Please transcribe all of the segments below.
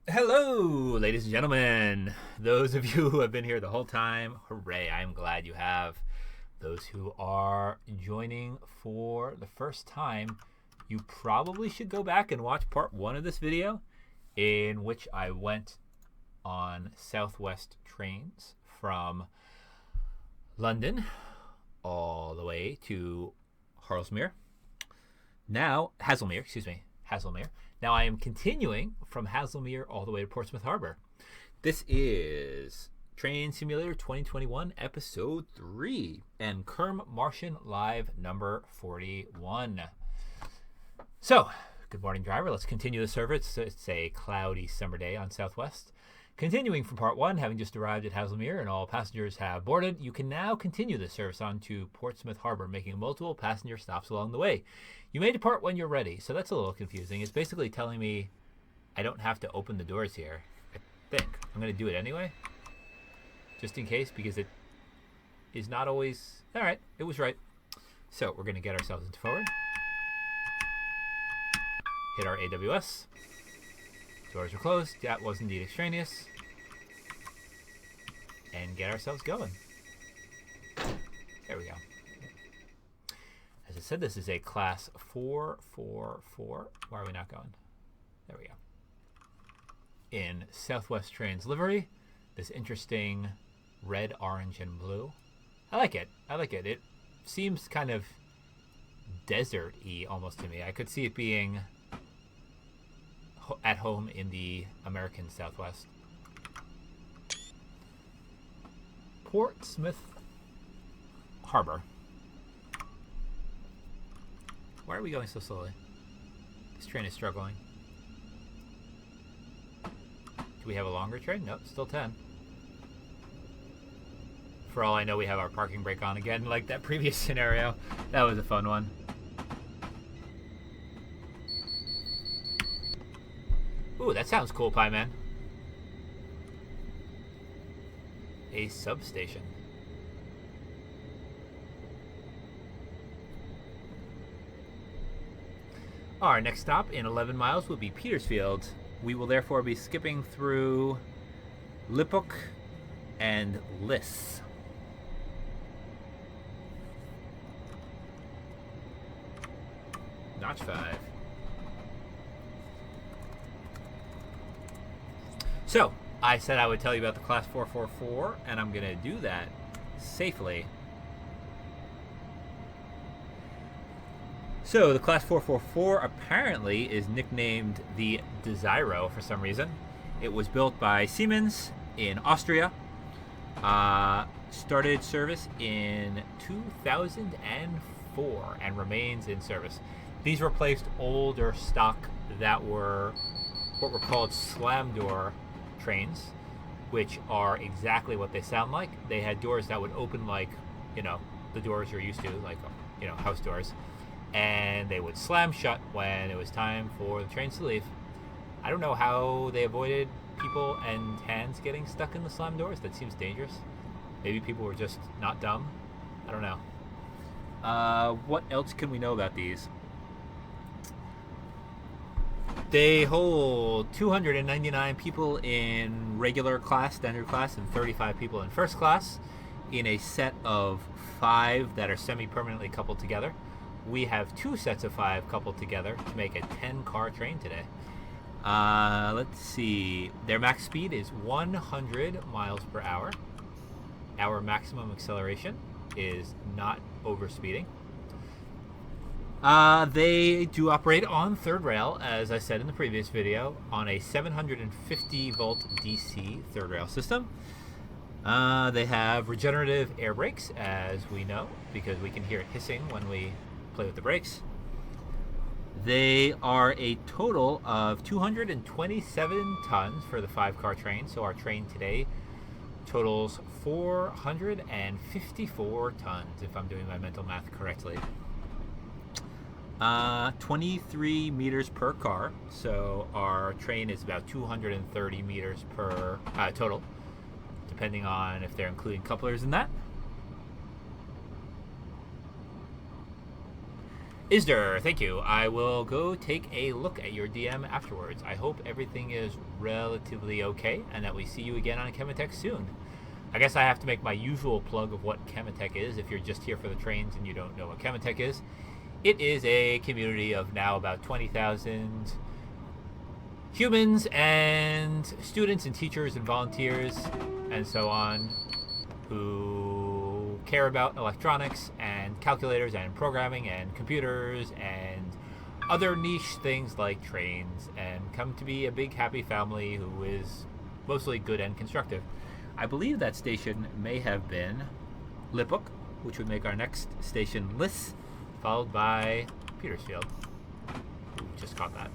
Hello, ladies and gentlemen. Those of you who have been here the whole time, hooray, I'm glad you have. Those who are joining for the first time, you probably should go back and watch part 1 of this video, in which I went on Southwest trains from London all the way to Haslemere. Haslemere. Now I am continuing from Haslemere all the way to Portsmouth Harbour. This is Train Simulator 2021 Episode 3 and KermMartian Live number 41. So, good morning, driver. Let's continue the service. It's a cloudy summer day on Southwest. Continuing from part 1, having just arrived at Haslemere and all passengers have boarded, you can now continue the service on to Portsmouth Harbour, making multiple passenger stops along the way. You may depart when you're ready, so that's a little confusing. It's basically telling me I don't have to open the doors here. I think. I'm going to do it anyway, just in case, because it is not always... Alright, it was right. So, we're going to get ourselves into forward. Hit our AWS. Doors are closed. That was indeed extraneous. And get ourselves going. There we go. As I said, this is a class 444. Why are we not going? There we go. In Southwest Trains livery. This interesting red, orange, and blue. I like it. It seems kind of desert-y almost to me. I could see it being at home in the American Southwest. Portsmouth Harbour. Why are we going so slowly? This train is struggling. Do we have a longer train? Nope, still 10. For all I know, we have our parking brake on again, like that previous scenario. That was a fun one. Ooh, that sounds cool, Pie Man. A substation. Our next stop in 11 miles will be Petersfield. We will therefore be skipping through Liphook and Liss. Notch 5. So, I said I would tell you about the Class 444, and I'm going to do that safely. So, the Class 444 apparently is nicknamed the Desiro for some reason. It was built by Siemens in Austria. Started service in 2004 and remains in service. These replaced older stock that were what were called slam door trains, which are exactly what they sound like. They had doors that would open like, the doors you're used to, like, house doors, and they would slam shut when it was time for the trains to leave. I don't know how they avoided people and hands getting stuck in the slam doors. That seems dangerous. Maybe people were just not dumb. I don't know. What else can we know about these? They hold 299 people in regular class, standard class, and 35 people in first class in a set of 5 that are semi-permanently coupled together. We have 2 sets of 5 coupled together to make a 10-car train today. Let's see. Their max speed is 100 miles per hour. Our maximum acceleration is not overspeeding. They do operate on third rail, as I said in the previous video, on a 750 volt DC third rail system. They have regenerative air brakes, as we know, because we can hear it hissing when we play with the brakes. They are a total of 227 tons for the 5-car train, so our train today totals 454 tons, if I'm doing my mental math correctly. 23 meters per car, so our train is about 230 meters per total, depending on if they're including couplers in that. Isder, thank you. I will go take a look at your DM afterwards. I hope everything is relatively okay and that we see you again on Chematech soon. I guess I have to make my usual plug of what Chematech is if you're just here for the trains and you don't know what Chematech is. It is a community of now about 20,000 humans and students and teachers and volunteers and so on who care about electronics and calculators and programming and computers and other niche things like trains and come to be a big happy family who is mostly good and constructive. I believe that station may have been Liphook, which would make our next station Liss, followed by Petersfield. Ooh, just caught that.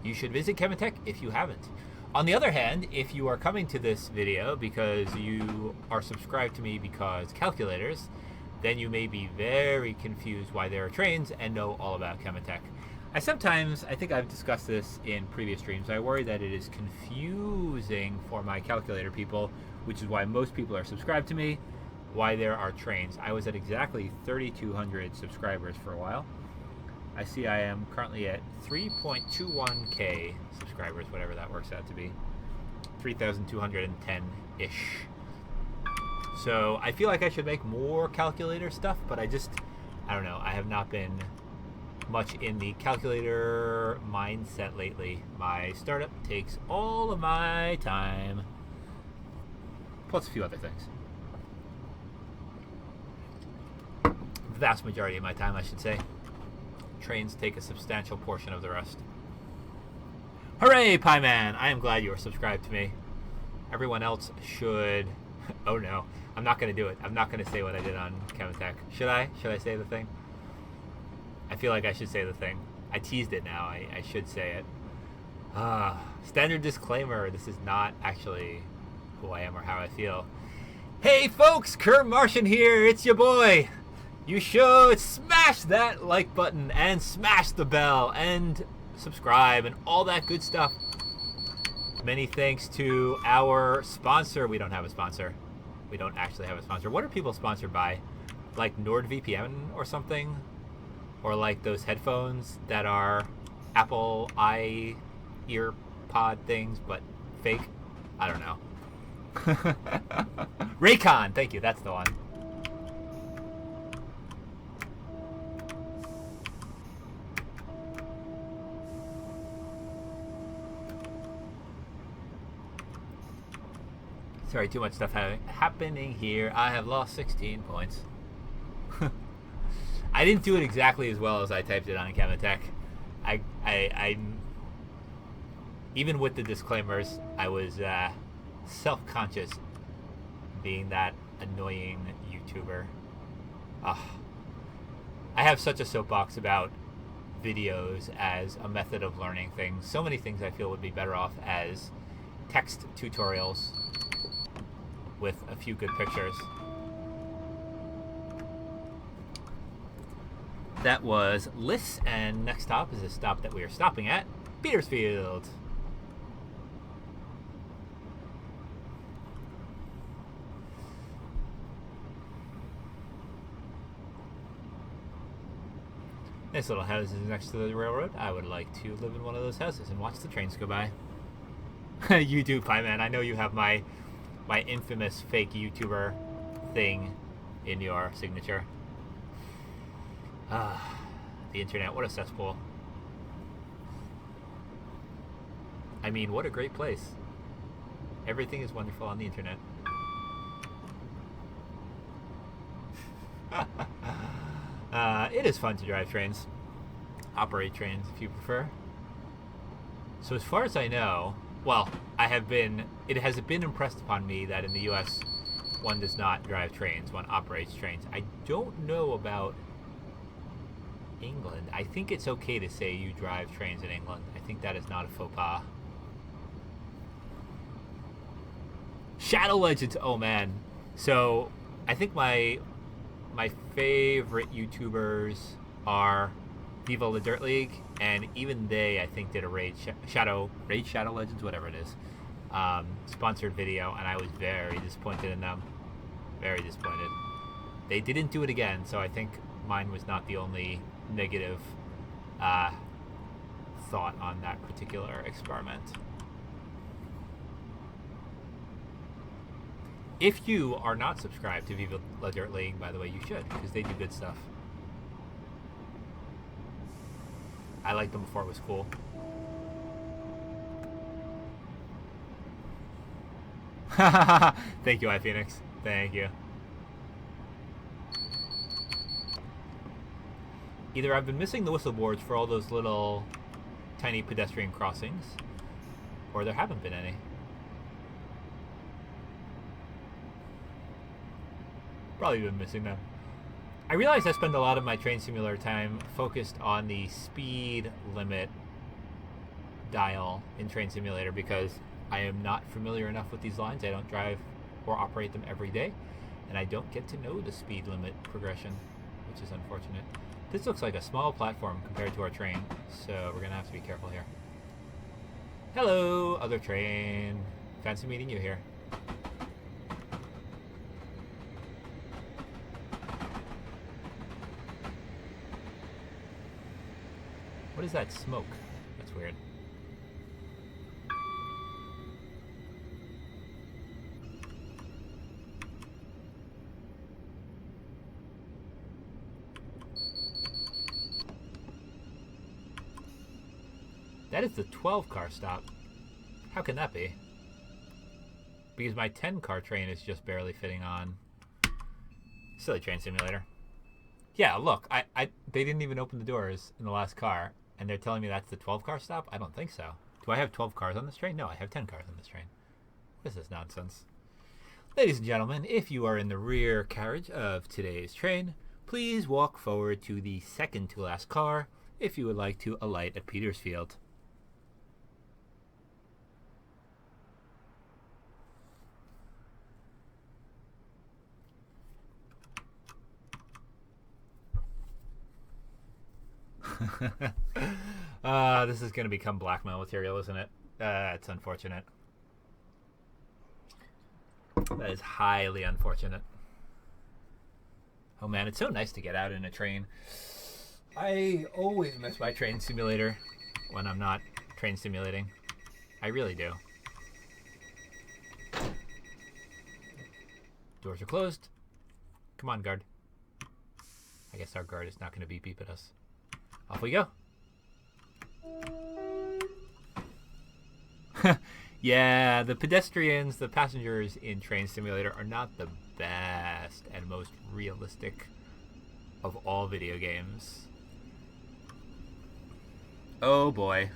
You should visit Chematech if you haven't. On the other hand, if you are coming to this video because you are subscribed to me because calculators, then you may be very confused why there are trains and know all about Chematech. I think I've discussed this in previous streams, I worry that it is confusing for my calculator people, which is why most people are subscribed to me, why there are trains. I was at exactly 3,200 subscribers for a while. I see I am currently at 3.21k subscribers, whatever that works out to be. 3,210-ish. So I feel like I should make more calculator stuff, but I don't know. I have not been much in the calculator mindset lately. My startup takes all of my time, plus a few other things. The vast majority of my time, I should say. Trains take a substantial portion of the rest. Hooray, Pie Man! I am glad you are subscribed to me. Everyone else should... Oh no, I'm not going to do it. I'm not going to say what I did on Chematech. Should I? Should I say the thing? I feel like I should say the thing. I teased it now. I should say it. Standard disclaimer. This is not actually who I am or how I feel. Hey folks, KermMartian here. It's your boy. You should smash that like button and smash the bell and subscribe and all that good stuff. Many thanks to our sponsor. We don't have a sponsor. We don't actually have a sponsor. What are people sponsored by? Like NordVPN or something? Or like those headphones that are Apple ear pod things but fake? I don't know. Raycon, thank you, that's the one. Sorry, too much stuff happening here. I have lost 16 points. I didn't do it exactly as well as I typed it on Chematech. I even with the disclaimers, I was self-conscious being that annoying YouTuber. I have such a soapbox about videos as a method of learning things. So many things I feel would be better off as text tutorials with a few good pictures. That was Liss, and next stop is a stop that we are stopping at, Petersfield. Nice little houses next to the railroad. I would like to live in one of those houses and watch the trains go by. You do, Pie Man. I know you have my infamous fake YouTuber thing in your signature. The internet, what a cesspool. I mean, what a great place. Everything is wonderful on the internet. It is fun to drive trains. Operate trains, if you prefer. So as far as I know, well, it has been impressed upon me that in the US, one does not drive trains, one operates trains. I don't know about England. I think it's okay to say you drive trains in England. I think that is not a faux pas. Shadow Legends, oh man. So, I think my favorite YouTubers are Viva La Dirt League, and even they, I think, did a Raid Shadow Legends, whatever it is. sponsored video, and I was very disappointed in them. Very disappointed. They didn't do it again, so I think mine was not the only negative thought on that particular experiment. If you are not subscribed to Viva La Dirt League, by the way, you should, because they do good stuff. I liked them before it was cool. Thank you, iPhoenix. Thank you. Either I've been missing the whistle boards for all those little tiny pedestrian crossings, or there haven't been any. Probably been missing them. I realize I spend a lot of my train simulator time focused on the speed limit dial in Train Simulator because I am not familiar enough with these lines. I don't drive or operate them every day, and I don't get to know the speed limit progression, which is unfortunate. This looks like a small platform compared to our train, so we're gonna have to be careful here. Hello, other train. Fancy meeting you here. What is that smoke? That's weird. That is the 12-car stop. How can that be? Because my 10-car train is just barely fitting on. Silly Train Simulator. Yeah, look, they didn't even open the doors in the last car, and they're telling me that's the 12-car stop? I don't think so. Do I have 12 cars on this train? No, I have 10 cars on this train. What is this nonsense? Ladies and gentlemen, if you are in the rear carriage of today's train, please walk forward to the second to last car if you would like to alight at Petersfield. This is going to become blackmail material, isn't it? It's unfortunate. That is highly unfortunate. Oh man, it's so nice to get out in a train. I always miss my train simulator when I'm not train simulating. I really do. Doors are closed. Come on, guard. I guess our guard is not going to beep at us. Off we go. Yeah, the pedestrians, the passengers in Train Simulator are not the best and most realistic of all video games. Oh boy.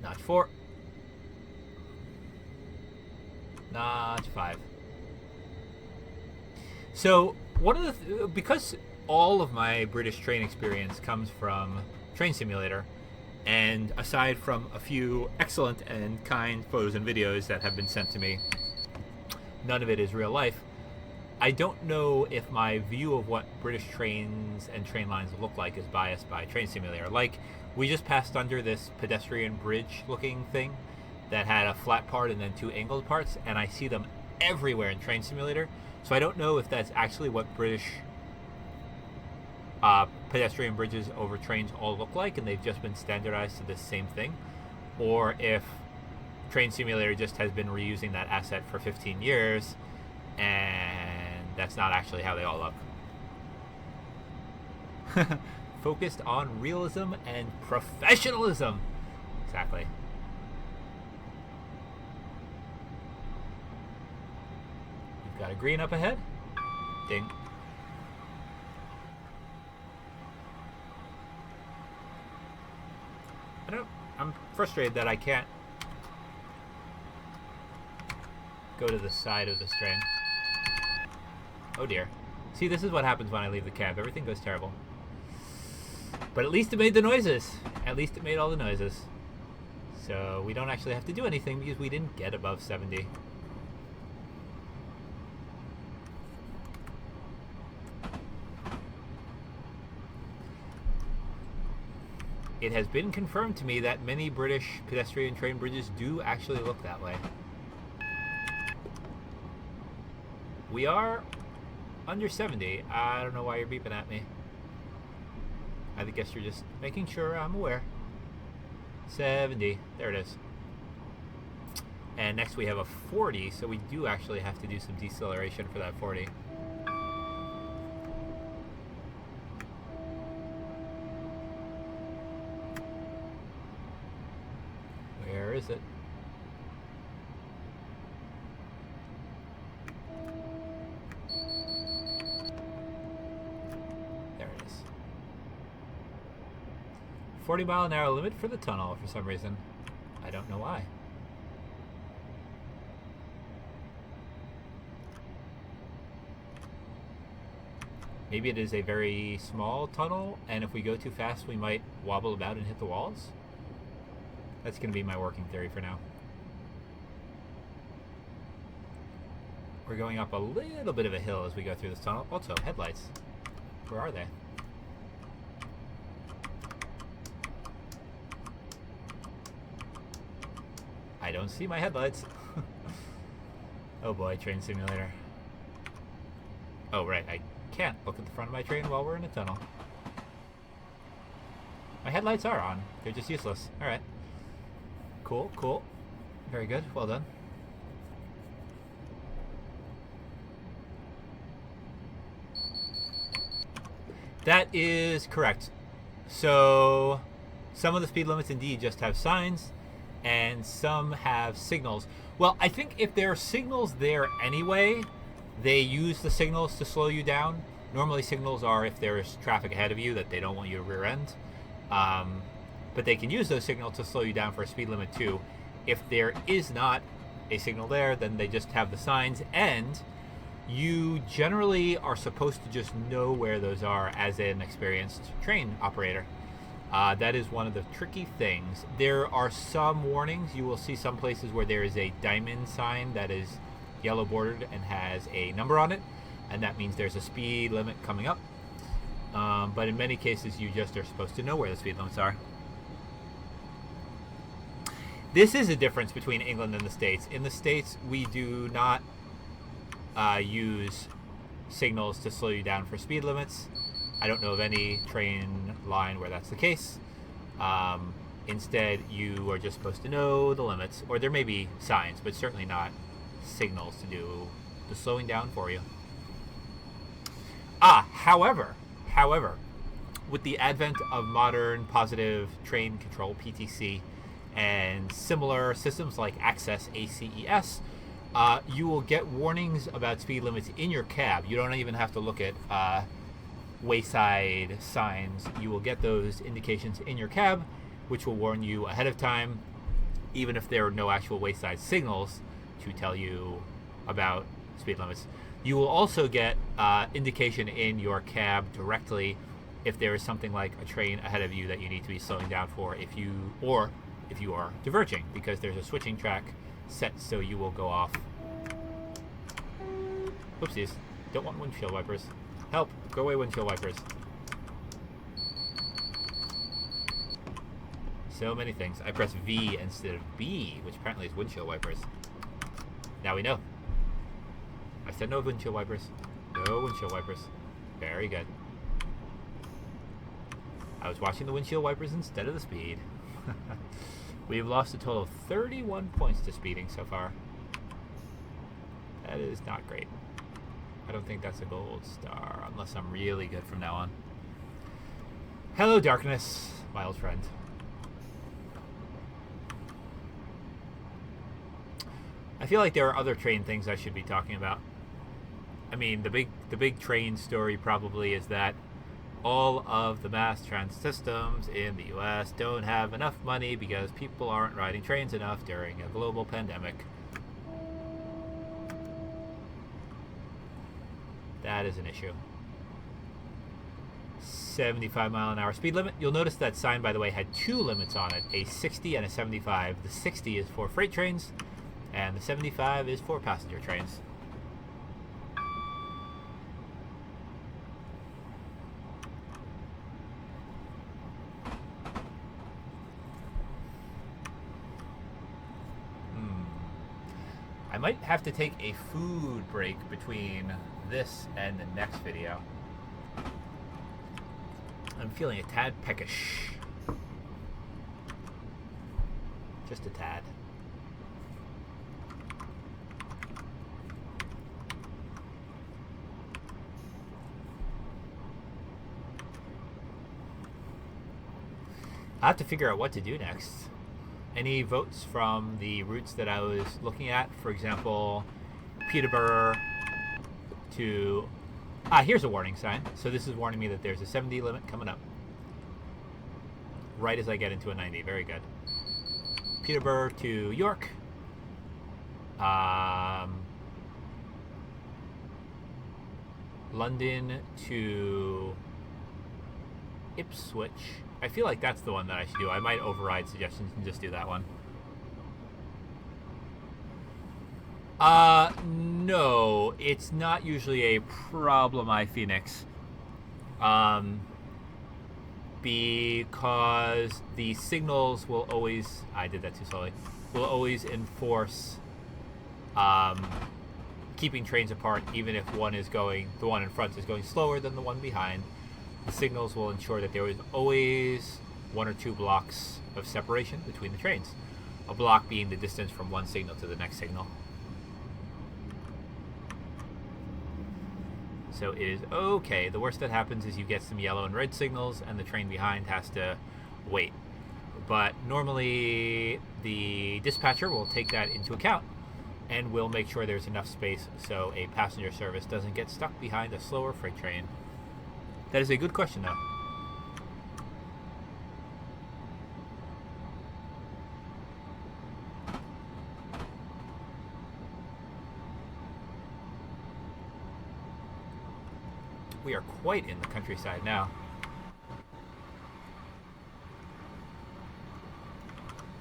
Notch 4. Notch 5. So, one of the because all of my British train experience comes from Train Simulator, and aside from a few excellent and kind photos and videos that have been sent to me, none of it is real life. I don't know if my view of what British trains and train lines look like is biased by Train Simulator. Like, we just passed under this pedestrian bridge looking thing that had a flat part and then two angled parts, and I see them everywhere in Train Simulator. So I don't know if that's actually what British pedestrian bridges over trains all look like, and they've just been standardized to this same thing, or if Train Simulator just has been reusing that asset for 15 years, and that's not actually how they all look. Focused on realism and professionalism. Exactly. You've got a green up ahead. Ding. I'm frustrated that I can't go to the side of this train. Oh dear. See, this is what happens when I leave the cab. Everything goes terrible. But at least it made the noises. At least it made all the noises. So we don't actually have to do anything because we didn't get above 70. It has been confirmed to me that many British pedestrian train bridges do actually look that way. We are under 70. I don't know why you're beeping at me. I guess you're just making sure I'm aware. 70. There it is. And next we have a 40, so we do actually have to do some deceleration for that 40. Where is it? There it is. 40-mile-an-hour limit for the tunnel for some reason. I don't know why. Maybe it is a very small tunnel, and if we go too fast, we might wobble about and hit the walls. That's going to be my working theory for now. We're going up a little bit of a hill as we go through this tunnel. Also, headlights. Where are they? I don't see my headlights. Oh boy, train simulator. Oh right, I can't look at the front of my train while we're in a tunnel. My headlights are on. They're just useless. Alright. Cool, cool. Very good. Well done. That is correct. So, some of the speed limits indeed just have signs, and some have signals. Well, I think if there are signals there anyway, they use the signals to slow you down. Normally signals are if there's traffic ahead of you that they don't want you to rear end. But they can use those signals to slow you down for a speed limit too. If there is not a signal there, then they just have the signs, and you generally are supposed to just know where those are as an experienced train operator. That is one of the tricky things. There are some warnings. You will see some places where there is a diamond sign that is yellow bordered and has a number on it, and that means there's a speed limit coming up. But in many cases, you just are supposed to know where the speed limits are. This is a difference between England and the States. In the States, we do not use signals to slow you down for speed limits. I don't know of any train line where that's the case. Instead, you are just supposed to know the limits, or there may be signs, but certainly not signals to do the slowing down for you. However, with the advent of modern positive train control, PTC, and similar systems like Access, ACES, you will get warnings about speed limits in your cab. You don't even have to look at wayside signs. You will get those indications in your cab, which will warn you ahead of time, even if there are no actual wayside signals to tell you about speed limits. You will also get indication in your cab directly if there is something like a train ahead of you that you need to be slowing down for, if you are diverging, because there's a switching track set so you will go off. Oopsies. Don't want windshield wipers. Help! Go away, windshield wipers. So many things. I press V instead of B, which apparently is windshield wipers. Now we know. I said no windshield wipers. No windshield wipers. Very good. I was watching the windshield wipers instead of the speed. We've lost a total of 31 points to speeding so far. That is not great. I don't think that's a gold star, unless I'm really good from now on. Hello, darkness, my old friend. I feel like there are other train things I should be talking about. I mean, the big train story probably is that all of the mass transit systems in the US don't have enough money because people aren't riding trains enough during a global pandemic. That is an issue. 75-mile-an-hour speed limit. You'll notice that sign, by the way, had two limits on it, a 60 and a 75. The 60 is for freight trains, and the 75 is for passenger trains. I might have to take a food break between this and the next video. I'm feeling a tad peckish. Just a tad. I have to figure out what to do next. Any votes from the routes that I was looking at? For example, Peterborough to... here's a warning sign. So this is warning me that there's a 70 limit coming up. Right as I get into a 90. Very good. Peterborough to York. London to Ipswich. I feel like that's the one that I should do. I might override suggestions and just do that one. No, it's not usually a problem, Phoenix. Because the signals will always... I did that too slowly. Will always enforce keeping trains apart, even if one is going... The one in front is going slower than the one behind. The signals will ensure that there is always 1 or 2 blocks of separation between the trains. A block being the distance from one signal to the next signal. So it is okay. The worst that happens is you get some yellow and red signals and the train behind has to wait. But normally the dispatcher will take that into account and will make sure there's enough space so a passenger service doesn't get stuck behind a slower freight train. That is a good question, though. We are quite in the countryside now.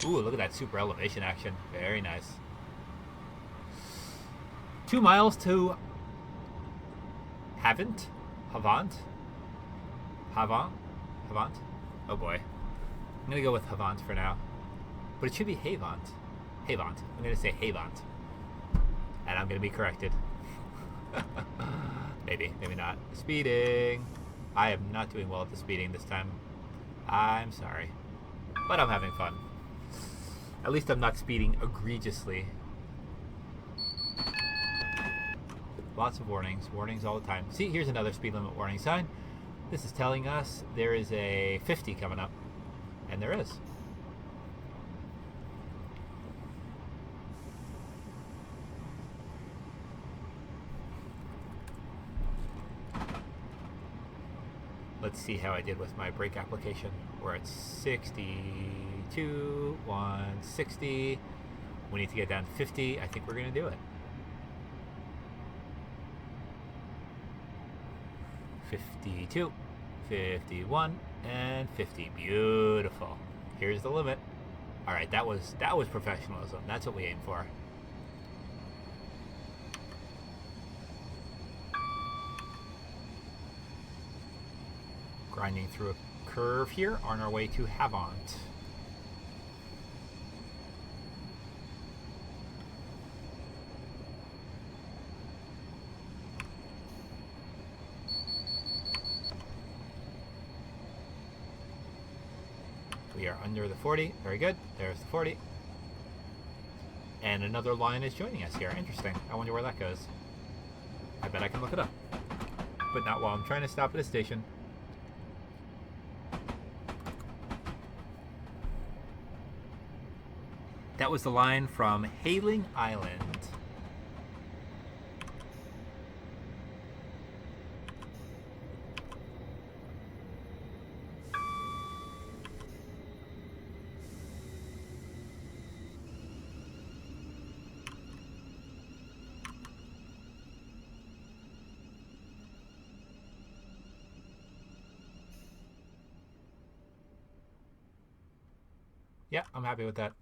Ooh, look at that super elevation action. Very nice. 2 miles to Havant? Havant? Oh boy. I'm gonna go with Havant for now. But it should be Havant. Havant. I'm gonna say Havant. And I'm gonna be corrected. Maybe, maybe not. Speeding. I am not doing well at the speeding this time. I'm sorry. But I'm having fun. At least I'm not speeding egregiously. Lots of warnings. Warnings all the time. See, here's another speed limit warning sign. This is telling us there is a 50 coming up. And there is. Let's see how I did with my brake application. We're at 62, 160. We need to get down to 50. I think we're going to do it. 52, 51, and 50. Beautiful. Here's the limit. All right, that was professionalism. That's what we aim for. Grinding through a curve here on our way to Havant. We are under the 40. Very good. There's the 40. And another line is joining us here. Interesting. I wonder where that goes. I bet I can look it up. But not while I'm trying to stop at a station. That was the line from Hailing Island. Yeah, I'm happy with that.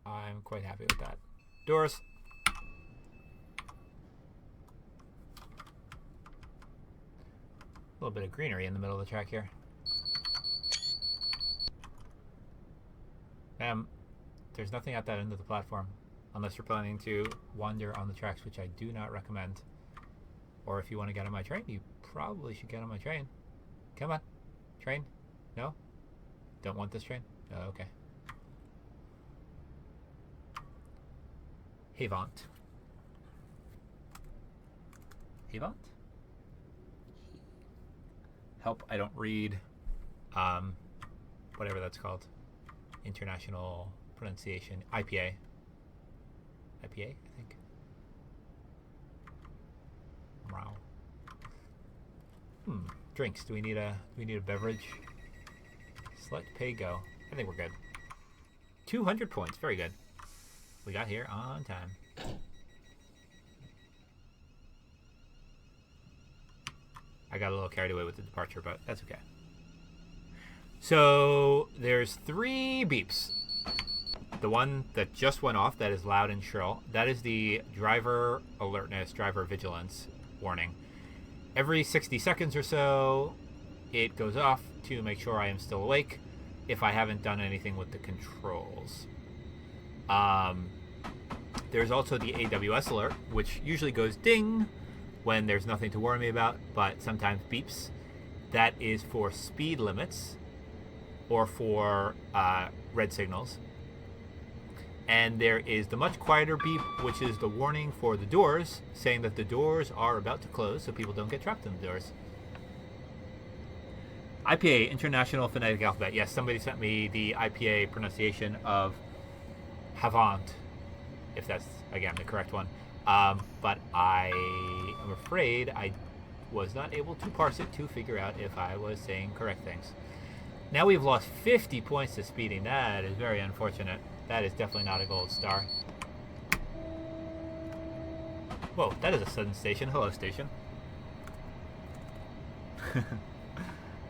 I'm quite happy with that. Doors. A little bit of greenery in the middle of the track here. There's nothing at that end of the platform. Unless you're planning to wander on the tracks, which I do not recommend. Or if you want to get on my train, you probably should get on my train. Come on. Train? No? Don't want this train? Oh, okay. Havant. Havant? Help, I don't read whatever that's called. International pronunciation. IPA. IPA, I think. Wow. Drinks. Do we need a beverage? Select pay go. I think we're good. 200 points. Very good. We got here on time. I got a little carried away with the departure, but that's okay. So there's 3 beeps. The one that just went off, that is loud and shrill, that is the driver alertness, driver vigilance warning. Every 60 seconds or so, it goes off to make sure I am still awake if I haven't done anything with the controls. There's also the AWS alert, which usually goes ding when there's nothing to worry me about, but sometimes beeps. That is for speed limits or for red signals. And there is the much quieter beep, which is the warning for the doors, saying that the doors are about to close so people don't get trapped in the doors. IPA, International Phonetic Alphabet. Yes, somebody sent me the IPA pronunciation of Havant, if that's, again, the correct one. But I am afraid I was not able to parse it to figure out if I was saying correct things. Now we've lost 50 points to speeding. That is very unfortunate. That is definitely not a gold star. Whoa, that is a sudden station. Hello, station.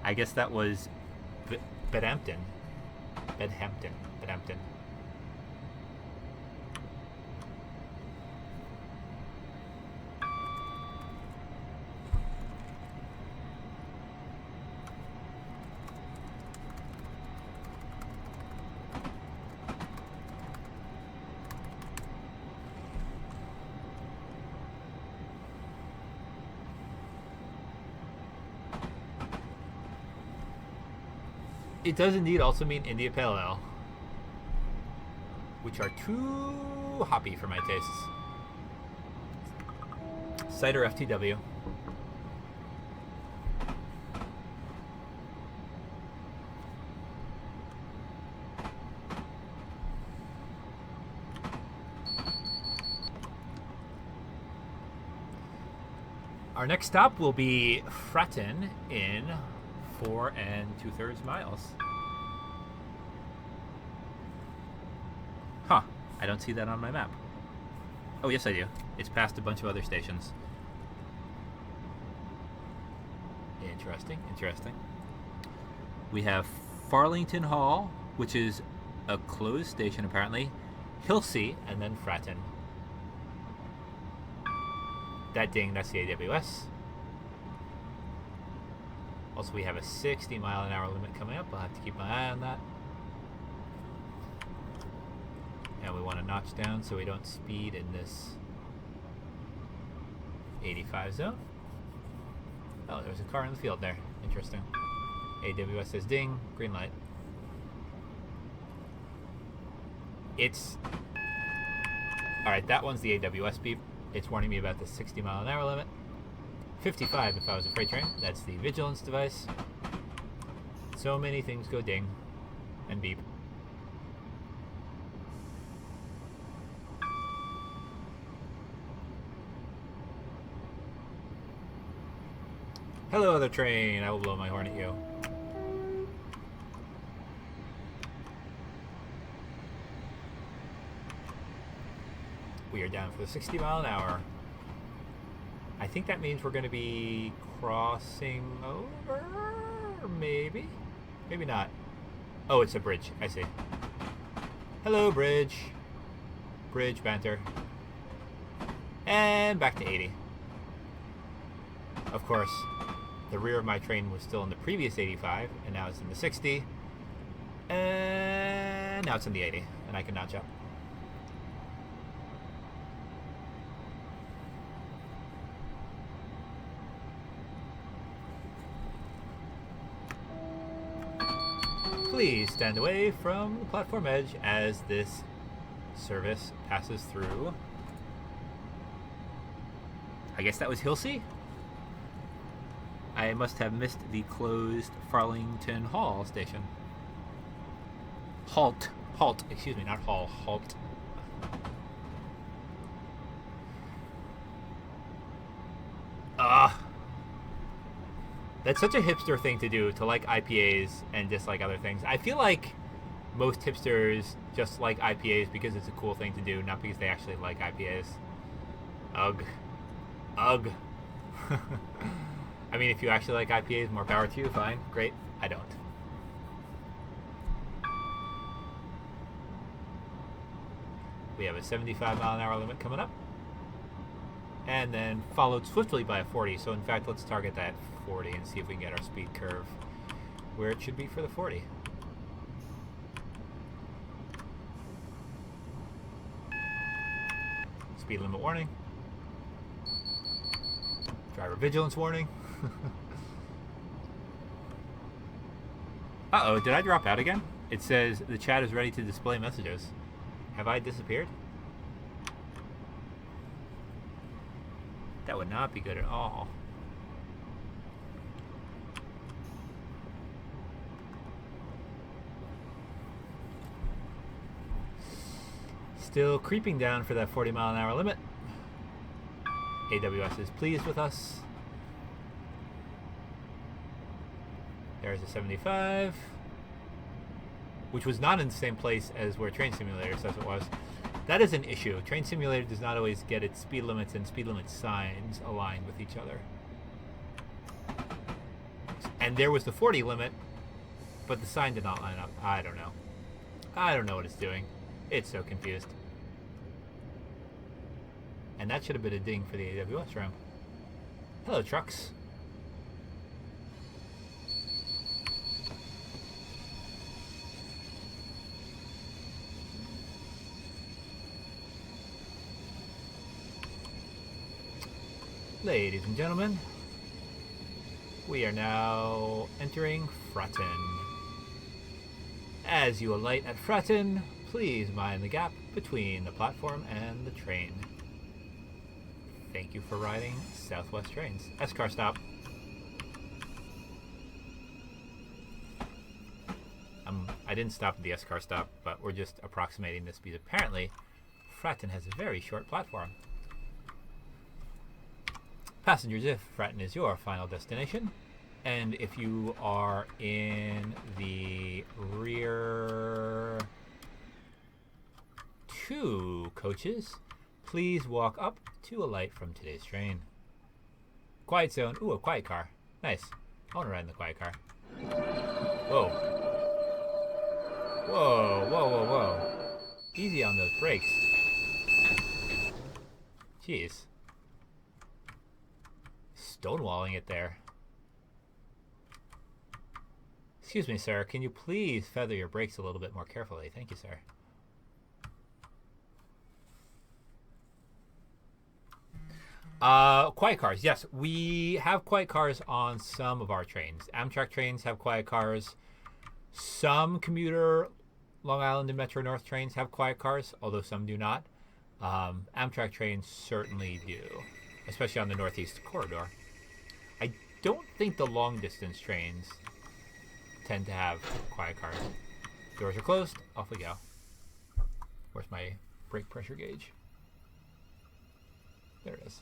I guess that was Bedhampton. Bedhampton. It does indeed also mean India Pale Ale, which are too hoppy for my tastes. Cider FTW. Our next stop will be Fratton in 4 2/3 miles. Huh. I don't see that on my map. Oh, yes, I do. It's past a bunch of other stations. Interesting. We have Farlington Hall, which is a closed station, apparently. Hilsea, and then Fratton. That ding, that's the AWS. Also, we have a 60-mile-an-hour limit coming up. I'll have to keep my eye on that. And we want to notch down so we don't speed in this 85 zone. Oh, there's a car in the field there. Interesting. AWS says ding, green light. It's... Alright, that one's the AWS beep. It's warning me about the 60-mile-an-hour limit. 55 if I was a freight train. That's the vigilance device. So many things go ding and beep. Hello, other train. I will blow my horn at you. We are down for the 60 mile an hour. I think that means we're going to be crossing over, maybe? Maybe not. Oh, it's a bridge. I see. Hello, bridge. Bridge banter. And back to 80. Of course, the rear of my train was still in the previous 85, and now it's in the 60. And now it's in the 80, and I can notch up. Please stand away from the platform edge as this service passes through. I guess that was Hilsea? I must have missed the closed Farlington Hall station. Halt, excuse me, not hall, halt. That's such a hipster thing to do, to like IPAs and dislike other things. I feel like most hipsters just like IPAs because it's a cool thing to do, not because they actually like IPAs. Ugh. Ugh. I mean, if you actually like IPAs, more power to you, fine, great. I don't. We have a 75-mile-an-hour limit coming up. And then followed swiftly by a 40. So in fact, let's target that 40 and see if we can get our speed curve where it should be for the 40. Speed limit warning. Driver vigilance warning. Uh-oh, did I drop out again? It says the chat is ready to display messages. Have I disappeared? That would not be good at all. Still creeping down for that 40-mile-an-hour limit. AWS is pleased with us. There's a 75, which was not in the same place as where Train Simulator says it was. That is an issue. Train Simulator does not always get its speed limits and speed limit signs aligned with each other. And there was the 40 limit, but the sign did not line up. I don't know. I don't know what it's doing. It's so confused. And that should have been a ding for the AWS room. Hello, trucks. Ladies and gentlemen, we are now entering Fratton. As you alight at Fratton, please mind the gap between the platform and the train. Thank you for riding Southwest Trains. S-car stop. I didn't stop at the S-car stop, but we're just approximating the speed. Apparently, Fratton has a very short platform. Passengers, if Fratton is your final destination, and if you are in the rear 2 coaches, please walk up to alight from today's train. Quiet zone. Ooh, a quiet car. Nice. I want to ride in the quiet car. Whoa. Whoa, whoa, whoa, whoa. Easy on those brakes. Jeez. Stonewalling it there. Excuse me, sir. Can you please feather your brakes a little bit more carefully? Thank you, sir. Quiet cars. Yes, we have quiet cars on some of our trains. Amtrak trains have quiet cars. Some commuter Long Island and Metro North trains have quiet cars, although some do not. Amtrak trains certainly do, especially on the Northeast Corridor. I don't think the long-distance trains tend to have quiet cars. Doors are closed. Off we go. Where's my brake pressure gauge? There it is.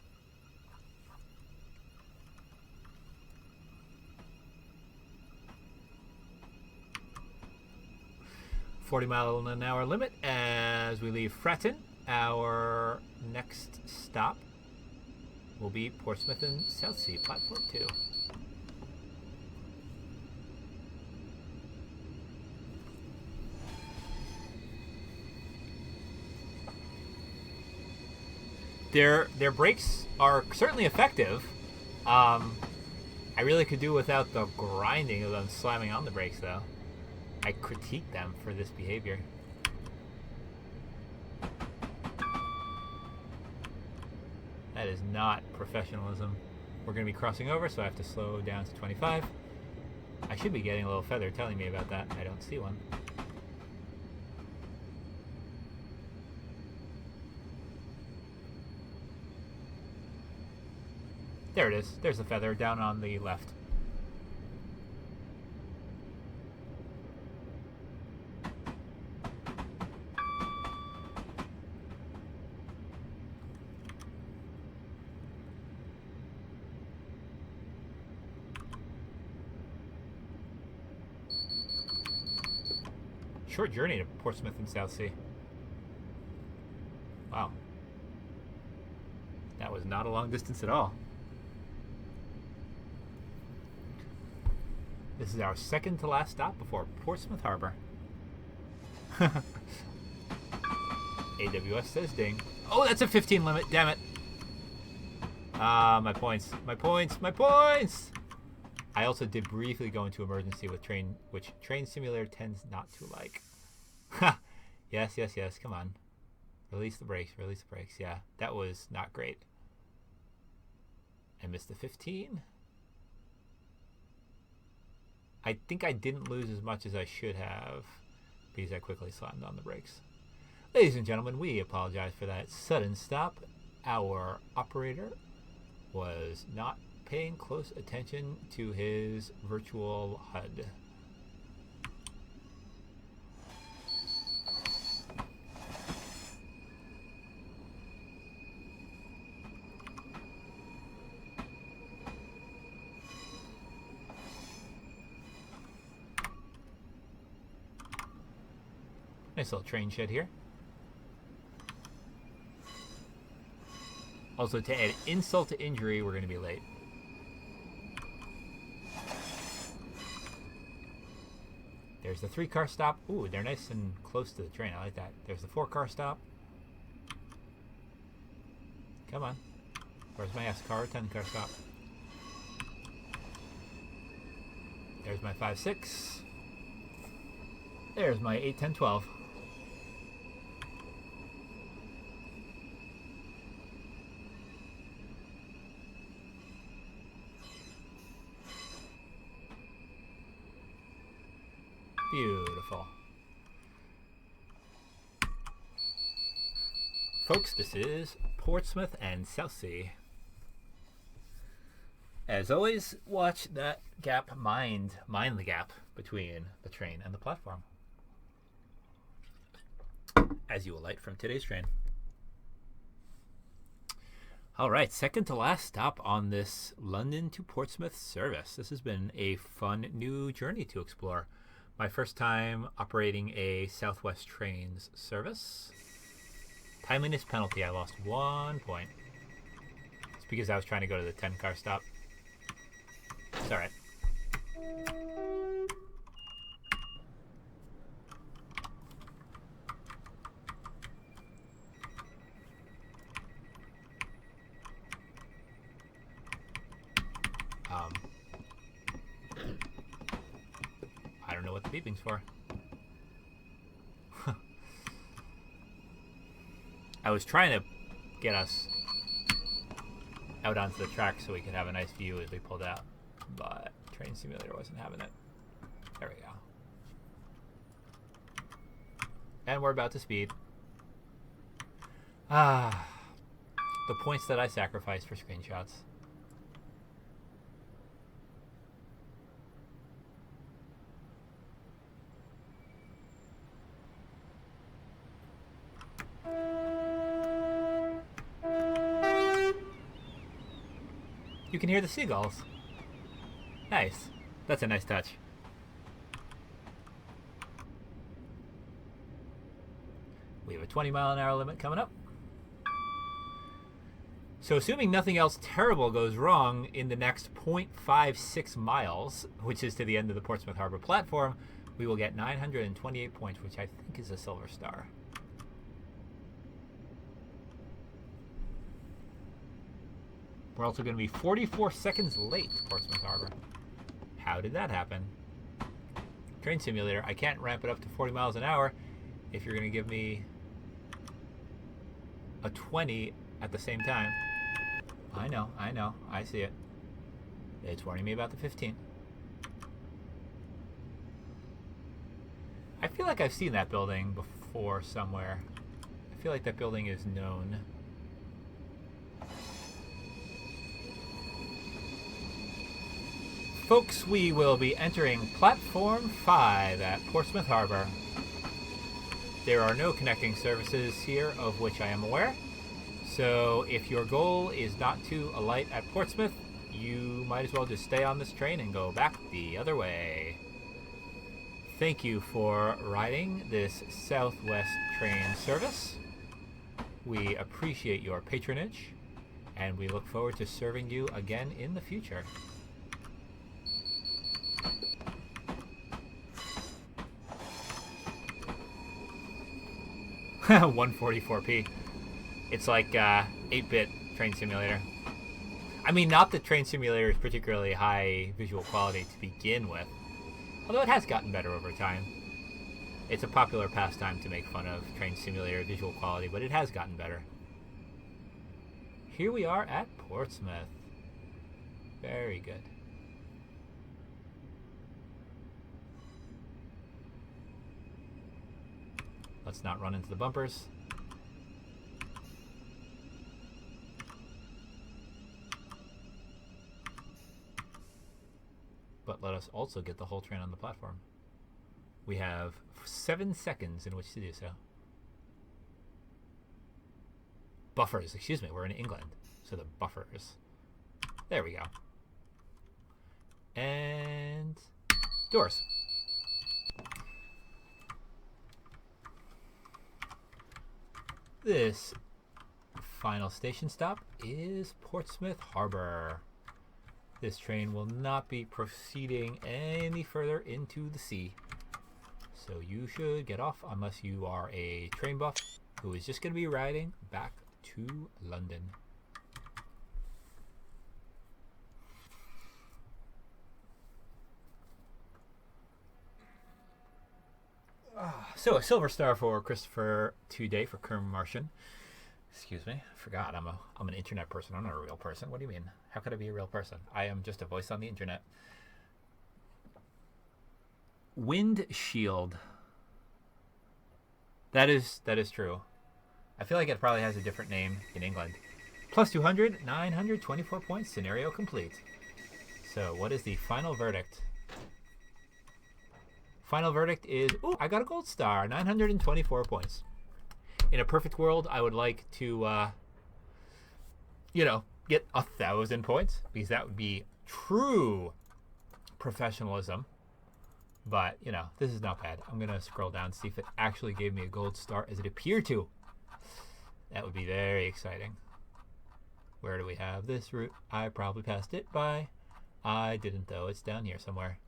$40-mile-an-hour limit as we leave Fratton. Our next stop will be Portsmouth and Southsea, Platform 2. Their brakes are certainly effective. I really could do without the grinding of them slamming on the brakes, though. I critique them for this behavior. That is not professionalism. We're going to be crossing over, so I have to slow down to 25. I should be getting a little feather telling me about that. I don't see one. There it is. There's the feather down on the left. Short journey to Portsmouth and South Sea. Wow. That was not a long distance at all. This is our second to last stop before Portsmouth Harbour. AWS says ding. Oh, that's a 15 limit, damn it. My points, my points, my points! I also did briefly go into emergency with train, which Train Simulator tends not to like. Ha! Yes, yes, yes, come on. Release the brakes, release the brakes. Yeah, that was not great. I missed the 15. I think I didn't lose as much as I should have because I quickly slammed on the brakes. Ladies and gentlemen, we apologize for that sudden stop. Our operator was not paying close attention to his virtual HUD. Nice little train shed here. Also, to add insult to injury, we're going to be late. There's the 3-car stop. Ooh, they're nice and close to the train. I like that. There's the 4-car stop. Come on. Where's my S-car? 10-car stop. There's my 5, 6. There's my 8, 10, 12. Beautiful. Folks, this is Portsmouth and Southsea. As always, watch that gap, mind the gap between the train and the platform, as you alight from today's train. All right, second to last stop on this London to Portsmouth service. This has been a fun new journey to explore. My first time operating a Southwest Trains service. Timeliness penalty, I lost 1 point. It's because I was trying to go to the 10-car stop. It's alright. I don't know what the beeping's for. I was trying to get us out onto the track so we could have a nice view as we pulled out, but Train Simulator wasn't having it. There we go. And we're about to speed. The points that I sacrificed for screenshots. You can hear the seagulls. Nice. That's a nice touch. We have a 20-mile-an-hour limit coming up. So assuming nothing else terrible goes wrong in the next 0.56 miles, which is to the end of the Portsmouth Harbour platform, we will get 928 points, which I think is a silver star. We're also going to be 44 seconds late to Portsmouth Harbour. How did that happen? Train Simulator, I can't ramp it up to 40 miles an hour if you're going to give me a 20 at the same time. I know, I see it. It's warning me about the 15. I feel like I've seen that building before somewhere. I feel like that building is known. Folks, we will be entering Platform 5 at Portsmouth Harbour. There are no connecting services here of which I am aware. So if your goal is not to alight at Portsmouth, you might as well just stay on this train and go back the other way. Thank you for riding this Southwest train service. We appreciate your patronage, and we look forward to serving you again in the future. $144p. It's like 8-bit Train Simulator. I mean, not that Train Simulator is particularly high visual quality to begin with, although it has gotten better over time. It's a popular pastime to make fun of Train Simulator visual quality, but it has gotten better. Here we are at Portsmouth. Very good. Let's not run into the bumpers. But let us also get the whole train on the platform. We have 7 seconds in which to do so. Buffers, excuse me, we're in England. So the buffers. There we go. And doors. This final station stop is Portsmouth Harbour. This train will not be proceeding any further into the sea. So you should get off unless you are a train buff who is just going to be riding back to London. So a silver star for Christopher today for KermMartian. Excuse me, I forgot. I'm an internet person. I'm not a real person. What do you mean? How could I be a real person? I am just a voice on the internet. Windshield. That is true. I feel like it probably has a different name in England. Plus 200, 924 points. Scenario complete. So what is the final verdict? Final verdict is, ooh, I got a gold star, 924 points. In a perfect world, I would like to, get 1,000 points, because that would be true professionalism. But, this is not bad. I'm going to scroll down and see if it actually gave me a gold star as it appeared to. That would be very exciting. Where do we have this route? I probably passed it by. I didn't, though. It's down here somewhere.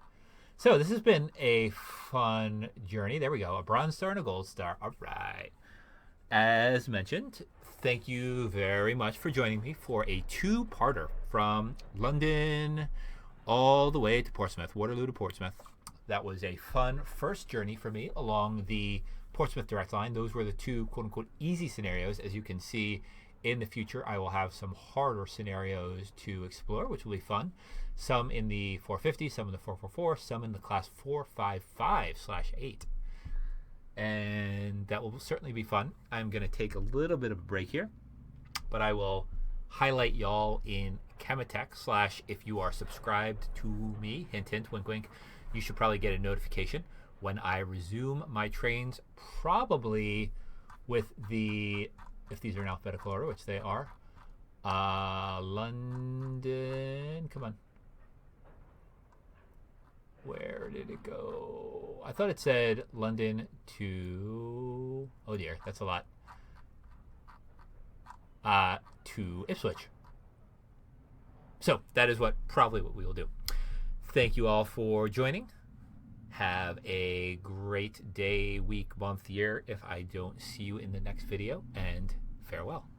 So this has been a fun journey. There we go. A bronze star and a gold star. All right. As mentioned, thank you very much for joining me for a two-parter from London all the way to Portsmouth, Waterloo to Portsmouth. That was a fun first journey for me along the Portsmouth Direct Line. Those were the two quote-unquote easy scenarios. As you can see, in the future, I will have some harder scenarios to explore, which will be fun. Some in the 450, some in the 444, some in the class 455/8. And that will certainly be fun. I'm going to take a little bit of a break here, but I will highlight y'all in Chematech / if you are subscribed to me, hint, hint, wink, wink, you should probably get a notification when I resume my trains, probably with the, if these are in alphabetical order, which they are, London, come on. Where did it go? I thought it said London to, oh dear, that's a lot, to Ipswich. So that is probably what we will do. Thank you all for joining. Have a great day, week, month, year if I don't see you in the next video, and farewell.